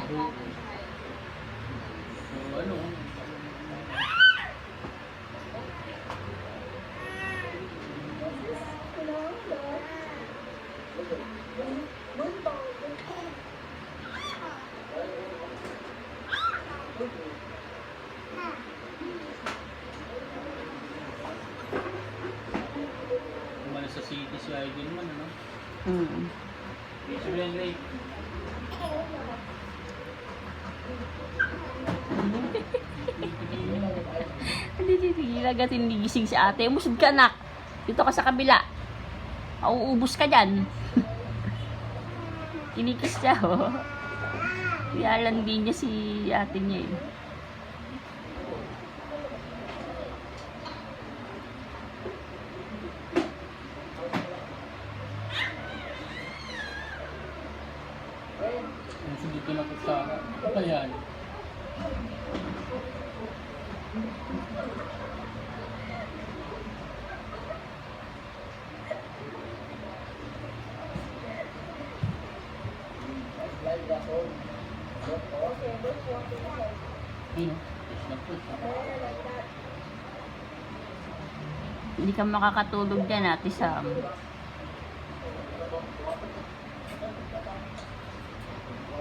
So, ano? Umalis sa city si Idol man, ano? Sabihan late. Hindi titigilan kasi hindi gising si ate. Umusod ka, anak. Dito ka sa kabila. Mauubos ka dyan. Kinikis siya, oh. Ialandi niya si ate niya, eh. Dito na po sa ayan. Hindi ka makakatulog dyan, ate Sam.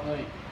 Oy.